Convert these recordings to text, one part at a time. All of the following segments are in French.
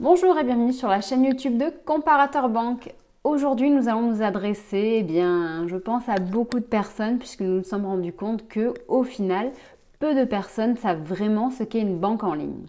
Bonjour et bienvenue sur la chaîne YouTube de Comparateur Banque. Aujourd'hui, nous allons nous adresser, je pense à beaucoup de personnes puisque nous nous sommes rendus compte que, au final, peu de personnes savent vraiment ce qu'est une banque en ligne.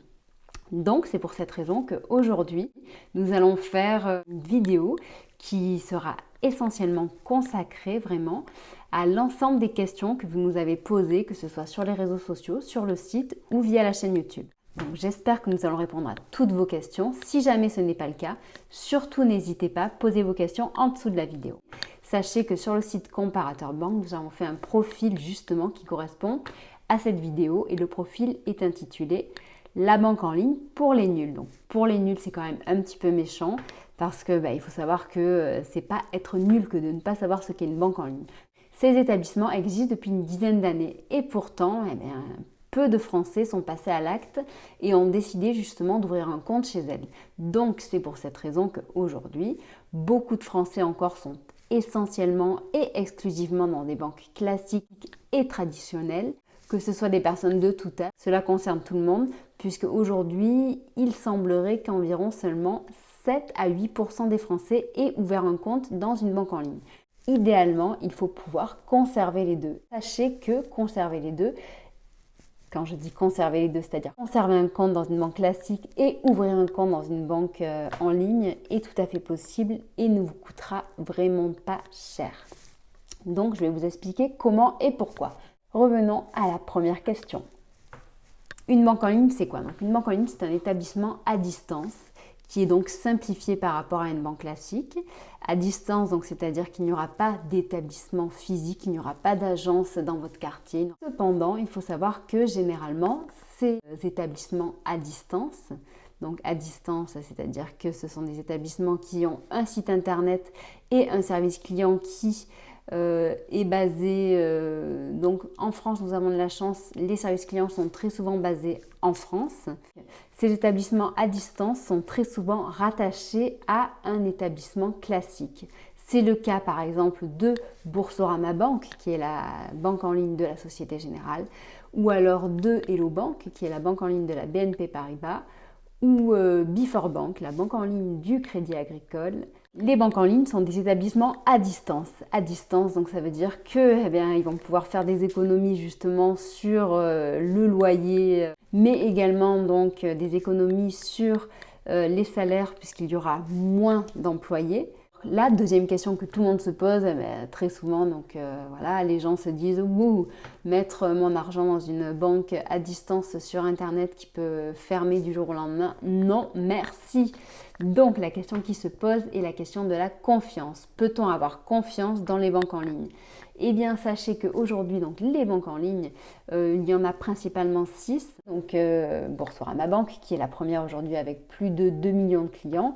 Donc, c'est pour cette raison qu'aujourd'hui, nous allons faire une vidéo qui sera essentiellement consacrée vraiment à l'ensemble des questions que vous nous avez posées, que ce soit sur les réseaux sociaux, sur le site ou via la chaîne YouTube. Donc j'espère que nous allons répondre à toutes vos questions. Si jamais ce n'est pas le cas, surtout n'hésitez pas, posez vos questions en dessous de la vidéo. Sachez que sur le site Comparateur Banque, nous avons fait un profil justement qui correspond à cette vidéo et le profil est intitulé La banque en ligne pour les nuls. Donc pour les nuls, c'est quand même un petit peu méchant parce que il faut savoir que c'est pas être nul que de ne pas savoir ce qu'est une banque en ligne. Ces établissements existent depuis une dizaine d'années et pourtant, peu de Français sont passés à l'acte et ont décidé justement d'ouvrir un compte chez elles. Donc c'est pour cette raison qu'aujourd'hui, beaucoup de Français encore sont essentiellement et exclusivement dans des banques classiques et traditionnelles, que ce soit des personnes de tout âge. Cela concerne tout le monde, puisque aujourd'hui, il semblerait qu'environ seulement 7 à 8% des Français aient ouvert un compte dans une banque en ligne. Idéalement, il faut pouvoir conserver les deux. Sachez que conserver les deux, quand je dis conserver les deux, c'est-à-dire conserver un compte dans une banque classique et ouvrir un compte dans une banque en ligne est tout à fait possible et ne vous coûtera vraiment pas cher. Donc, je vais vous expliquer comment et pourquoi. Revenons à la première question. Une banque en ligne, c'est quoi? Donc, une banque en ligne, c'est un établissement à distance qui est donc simplifié par rapport à une banque classique. À distance, donc c'est-à-dire qu'il n'y aura pas d'établissement physique, il n'y aura pas d'agence dans votre quartier. Cependant, il faut savoir que généralement, ces établissements à distance, donc à distance, c'est-à-dire que ce sont des établissements qui ont un site internet et un service client qui est basé, donc en France, nous avons de la chance, les services clients sont très souvent basés en France. Ces établissements à distance sont très souvent rattachés à un établissement classique. C'est le cas par exemple de Boursorama Bank, qui est la banque en ligne de la Société Générale, ou alors de Hello Bank, qui est la banque en ligne de la BNP Paribas, ou Before Bank, la banque en ligne du Crédit Agricole. Les banques en ligne sont des établissements à distance. À distance, donc ça veut dire que, ils vont pouvoir faire des économies justement sur le loyer, mais également donc des économies sur les salaires puisqu'il y aura moins d'employés. La deuxième question que tout le monde se pose, très souvent, voilà, les gens se disent mettre mon argent dans une banque à distance sur Internet qui peut fermer du jour au lendemain, non, merci. Donc la question qui se pose est la question de la confiance. Peut-on avoir confiance dans les banques en ligne? Eh bien, sachez qu'aujourd'hui, donc les banques en ligne, il y en a principalement 6. Donc Boursorama Bank, qui est la première aujourd'hui avec plus de 2 millions de clients.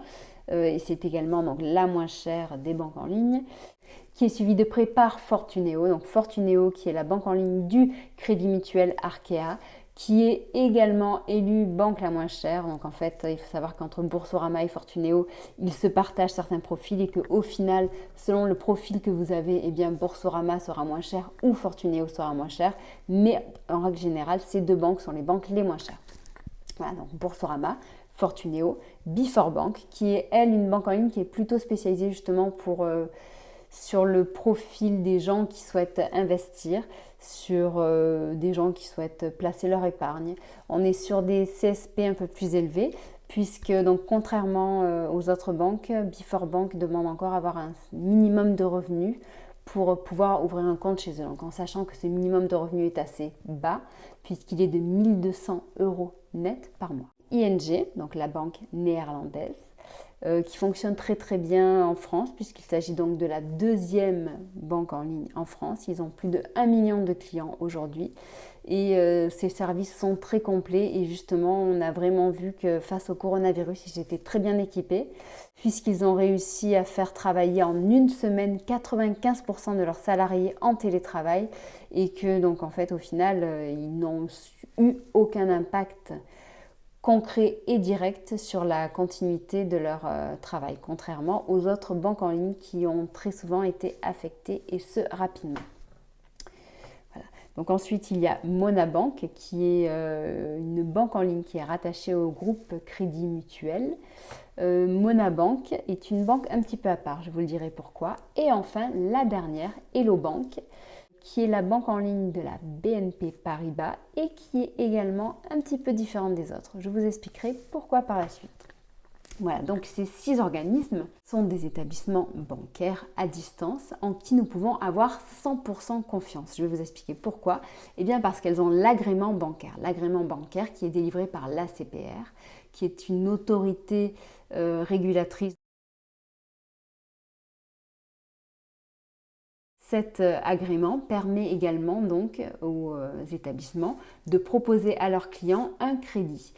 Et c'est également donc la moins chère des banques en ligne, qui est suivie de près par Fortuneo. Donc Fortuneo, qui est la banque en ligne du Crédit Mutuel Arkea, qui est également élue banque la moins chère. Donc en fait, il faut savoir qu'entre Boursorama et Fortuneo, ils se partagent certains profils et qu'au final, selon le profil que vous avez, Boursorama sera moins cher ou Fortuneo sera moins cher. Mais en règle générale, ces deux banques sont les banques les moins chères. Voilà, donc Boursorama, Fortuneo, Before Bank, qui est elle une banque en ligne qui est plutôt spécialisée justement sur le profil des gens qui souhaitent investir, sur des gens qui souhaitent placer leur épargne. On est sur des CSP un peu plus élevés, puisque donc contrairement aux autres banques, Before Bank demande encore à avoir un minimum de revenus pour pouvoir ouvrir un compte chez eux. Donc en sachant que ce minimum de revenus est assez bas, puisqu'il est de 1200 € net par mois. ING, donc la banque néerlandaise, qui fonctionne très très bien en France, puisqu'il s'agit donc de la deuxième banque en ligne en France. Ils ont plus de 1 million de clients aujourd'hui et ces services sont très complets et justement on a vraiment vu que face au coronavirus ils étaient très bien équipés puisqu'ils ont réussi à faire travailler en une semaine 95% de leurs salariés en télétravail et que donc en fait au final ils n'ont eu aucun impact concret et direct sur la continuité de leur travail, contrairement aux autres banques en ligne qui ont très souvent été affectées et ce rapidement. Voilà. Donc ensuite, il y a Monabank qui est une banque en ligne qui est rattachée au groupe Crédit Mutuel. Monabank est une banque un petit peu à part, je vous le dirai pourquoi. Et enfin, la dernière, Hello Bank, qui est la banque en ligne de la BNP Paribas et qui est également un petit peu différente des autres. Je vous expliquerai pourquoi par la suite. Voilà, donc ces 6 organismes sont des établissements bancaires à distance en qui nous pouvons avoir 100% confiance. Je vais vous expliquer pourquoi. Eh bien parce qu'elles ont l'agrément bancaire. L'agrément bancaire qui est délivré par l'ACPR, qui est une autorité régulatrice. Cet agrément permet également donc aux établissements de proposer à leurs clients un crédit,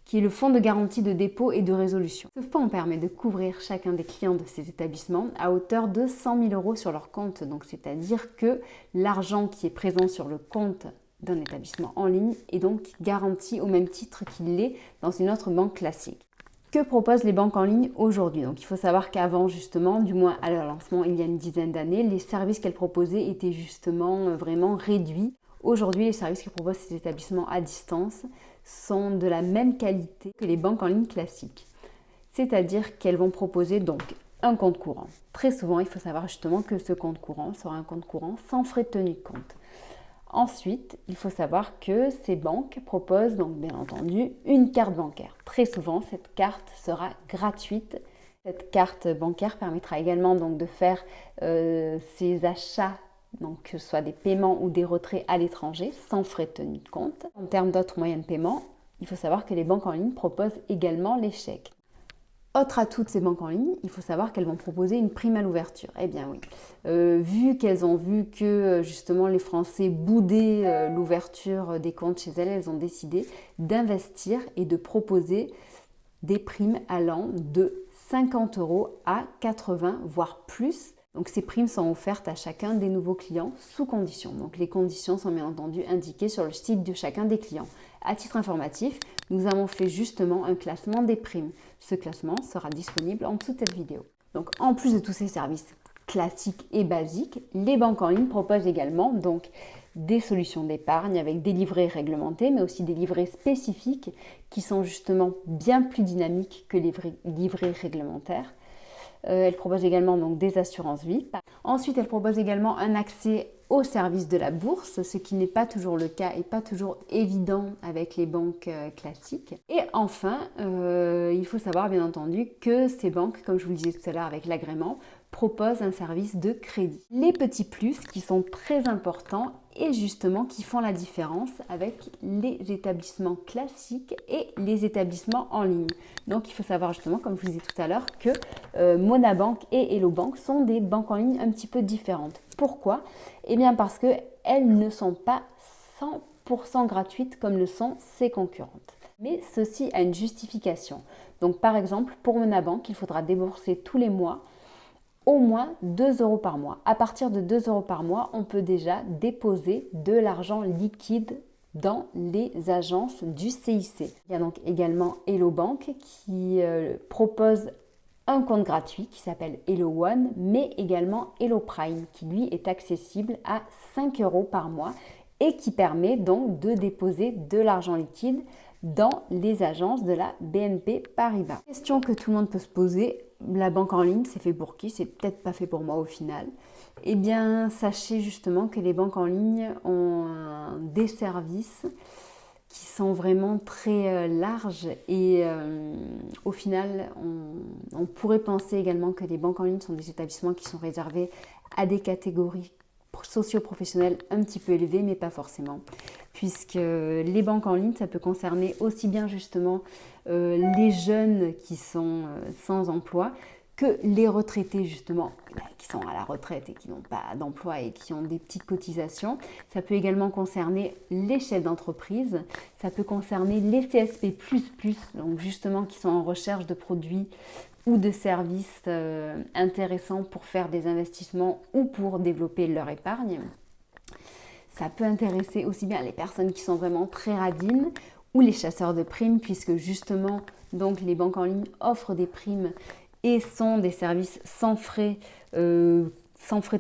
qui est le fonds de garantie de dépôt et de résolution. Ce fonds permet de couvrir chacun des clients de ces établissements à hauteur de 100 000 € sur leur compte. Donc c'est-à-dire que l'argent qui est présent sur le compte d'un établissement en ligne est donc garanti au même titre qu'il l'est dans une autre banque classique. Que proposent les banques en ligne aujourd'hui? Donc il faut savoir qu'avant justement, du moins à leur lancement il y a une dizaine d'années, les services qu'elles proposaient étaient justement vraiment réduits. Aujourd'hui, les services que proposent ces établissements à distance sont de la même qualité que les banques en ligne classiques. C'est-à-dire qu'elles vont proposer donc un compte courant. Très souvent, il faut savoir justement que ce compte courant sera un compte courant sans frais de tenue de compte. Ensuite, il faut savoir que ces banques proposent donc bien entendu une carte bancaire. Très souvent, cette carte sera gratuite. Cette carte bancaire permettra également donc de faire ses achats, donc que ce soit des paiements ou des retraits à l'étranger, sans frais de tenue de compte. En termes d'autres moyens de paiement, il faut savoir que les banques en ligne proposent également les chèques. Autre atout de ces banques en ligne, il faut savoir qu'elles vont proposer une prime à l'ouverture. Eh bien oui, vu qu'elles ont vu que justement les Français boudaient l'ouverture des comptes chez elles, elles ont décidé d'investir et de proposer des primes allant de 50 € à 80, voire plus. Donc ces primes sont offertes à chacun des nouveaux clients sous conditions. Donc les conditions sont bien entendu indiquées sur le site de chacun des clients. À titre informatif, nous avons fait justement un classement des primes. Ce classement sera disponible en dessous de cette vidéo. Donc en plus de tous ces services classiques et basiques, les banques en ligne proposent également donc des solutions d'épargne avec des livrets réglementés, mais aussi des livrets spécifiques qui sont justement bien plus dynamiques que les livrets réglementaires. Elle propose également donc des assurances vie. Ensuite, elle propose également un accès au service de la bourse, ce qui n'est pas toujours le cas et pas toujours évident avec les banques classiques. Et enfin, il faut savoir bien entendu que ces banques, comme je vous le disais tout à l'heure avec l'agrément, proposent un service de crédit. Les petits plus qui sont très importants et justement qui font la différence avec les établissements classiques et les établissements en ligne. Donc il faut savoir justement, comme je vous disais tout à l'heure, que Monabank et Hello Bank sont des banques en ligne un petit peu différentes. Pourquoi? Eh bien parce qu'elles ne sont pas 100% gratuites comme le sont ses concurrentes. Mais ceci a une justification. Donc par exemple, pour Monabank, il faudra débourser tous les mois au moins 2 € par mois. À partir de 2 € par mois, on peut déjà déposer de l'argent liquide dans les agences du CIC. Il y a donc également Hello Bank qui propose un compte gratuit qui s'appelle Hello One, mais également Hello Prime qui lui est accessible à 5 € par mois et qui permet donc de déposer de l'argent liquide dans les agences de la BNP Paribas. Question que tout le monde peut se poser, la banque en ligne, c'est fait pour qui? C'est peut-être pas fait pour moi au final. Eh bien, sachez justement que les banques en ligne ont des services qui sont vraiment très larges et au final, on pourrait penser également que les banques en ligne sont des établissements qui sont réservés à des catégories socio-professionnelles un petit peu élevées, mais pas forcément. Puisque les banques en ligne, ça peut concerner aussi bien justement les jeunes qui sont sans emploi que les retraités justement qui sont à la retraite et qui n'ont pas d'emploi et qui ont des petites cotisations. Ça peut également concerner les chefs d'entreprise, ça peut concerner les CSP++, donc justement qui sont en recherche de produits ou de services intéressants pour faire des investissements ou pour développer leur épargne. Ça peut intéresser aussi bien les personnes qui sont vraiment très radines ou les chasseurs de primes, puisque justement donc les banques en ligne offrent des primes et sont des services sans frais de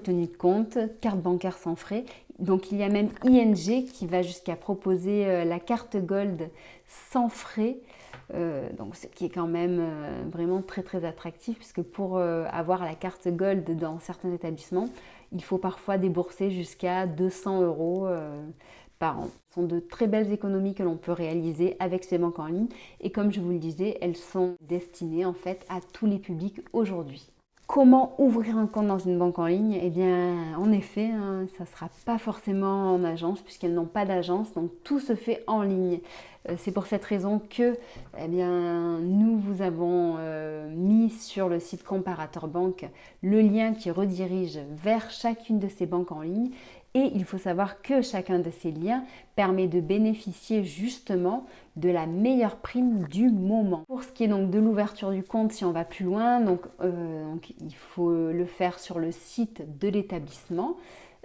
tenue de compte, carte bancaire sans frais. Donc il y a même ING qui va jusqu'à proposer la carte Gold sans frais, donc ce qui est quand même vraiment très très attractif, puisque pour avoir la carte Gold dans certains établissements, il faut parfois débourser jusqu'à 200 € par an. Ce sont de très belles économies que l'on peut réaliser avec ces banques en ligne, et comme je vous le disais, elles sont destinées en fait à tous les publics aujourd'hui. Comment ouvrir un compte dans une banque en ligne? Eh bien, en effet, ça ne sera pas forcément en agence puisqu'elles n'ont pas d'agence, donc tout se fait en ligne. C'est pour cette raison que eh bien, nous vous avons mis sur le site Comparateur Banque le lien qui redirige vers chacune de ces banques en ligne. Et il faut savoir que chacun de ces liens permet de bénéficier justement de la meilleure prime du moment. Pour ce qui est donc de l'ouverture du compte, si on va plus loin, donc il faut le faire sur le site de l'établissement.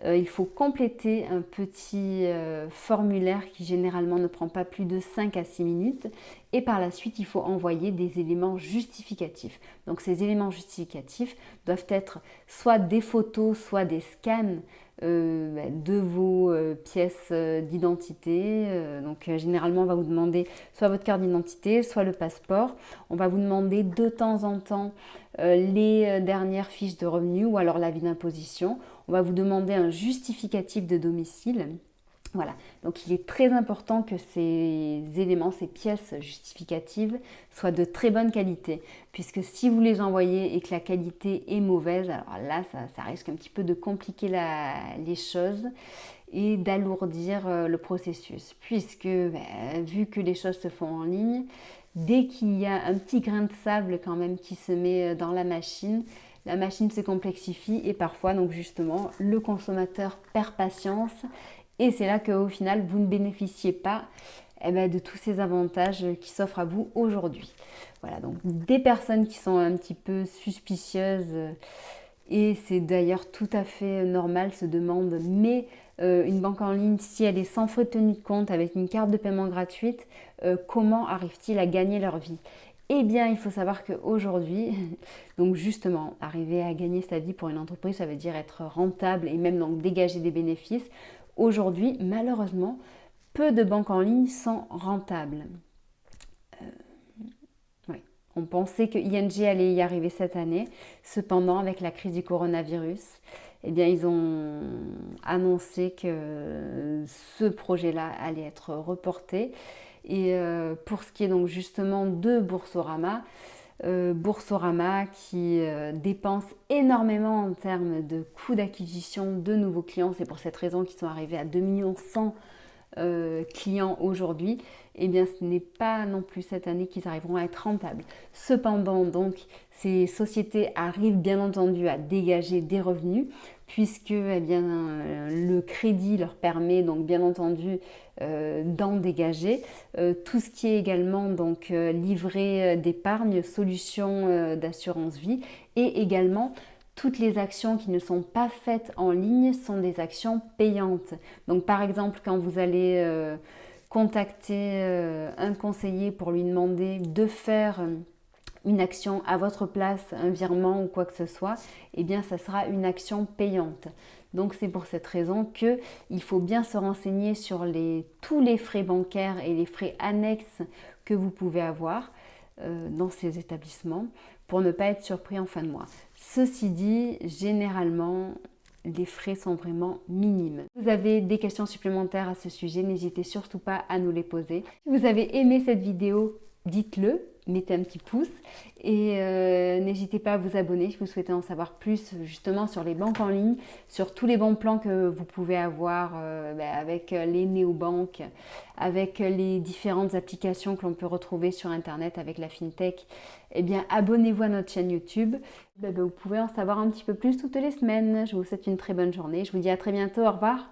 Il faut compléter un petit formulaire qui généralement ne prend pas plus de 5 à 6 minutes. Et par la suite, il faut envoyer des éléments justificatifs. Donc ces éléments justificatifs doivent être soit des photos, soit des scans de vos pièces d'identité. Donc généralement, on va vous demander soit votre carte d'identité, soit le passeport. On va vous demander de temps en temps les dernières fiches de revenus ou alors l'avis d'imposition. On va vous demander un justificatif de domicile. Voilà, donc il est très important que ces éléments, ces pièces justificatives soient de très bonne qualité, puisque si vous les envoyez et que la qualité est mauvaise, alors là, ça risque un petit peu de compliquer les choses et d'alourdir le processus, puisque vu que les choses se font en ligne, dès qu'il y a un petit grain de sable quand même qui se met dans la machine se complexifie et parfois, donc justement, le consommateur perd patience. Et c'est là qu'au final, vous ne bénéficiez pas de tous ces avantages qui s'offrent à vous aujourd'hui. Voilà, donc des personnes qui sont un petit peu suspicieuses, et c'est d'ailleurs tout à fait normal, se demandent, mais une banque en ligne, si elle est sans frais de tenue de compte, avec une carte de paiement gratuite, comment arrivent-ils à gagner leur vie? Eh bien, il faut savoir qu'aujourd'hui, donc justement, arriver à gagner sa vie pour une entreprise, ça veut dire être rentable et même donc dégager des bénéfices. Aujourd'hui, malheureusement, peu de banques en ligne sont rentables. Oui. On pensait que ING allait y arriver cette année. Cependant, avec la crise du coronavirus, eh bien, ils ont annoncé que ce projet-là allait être reporté. Et pour ce qui est donc justement de Boursorama, Boursorama qui dépense énormément en termes de coûts d'acquisition de nouveaux clients, c'est pour cette raison qu'ils sont arrivés à 2,1 millions clients aujourd'hui, et bien ce n'est pas non plus cette année qu'ils arriveront à être rentables. Cependant, donc, ces sociétés arrivent bien entendu à dégager des revenus puisque le crédit leur permet donc bien entendu d'en dégager. Tout ce qui est également donc livret d'épargne, solution d'assurance vie, et également toutes les actions qui ne sont pas faites en ligne sont des actions payantes. Donc par exemple, quand vous allez contacter un conseiller pour lui demander de faire une action à votre place, un virement ou quoi que ce soit, eh bien ça sera une action payante. Donc c'est pour cette raison qu'il faut bien se renseigner sur tous les frais bancaires et les frais annexes que vous pouvez avoir dans ces établissements pour ne pas être surpris en fin de mois. Ceci dit, généralement, les frais sont vraiment minimes. Si vous avez des questions supplémentaires à ce sujet, n'hésitez surtout pas à nous les poser. Si vous avez aimé cette vidéo, dites-le, mettez un petit pouce et n'hésitez pas à vous abonner si vous souhaitez en savoir plus justement sur les banques en ligne, sur tous les bons plans que vous pouvez avoir avec les néobanques, avec les différentes applications que l'on peut retrouver sur internet avec la fintech. Eh bien, abonnez-vous à notre chaîne YouTube. Vous pouvez en savoir un petit peu plus toutes les semaines. Je vous souhaite une très bonne journée. Je vous dis à très bientôt. Au revoir.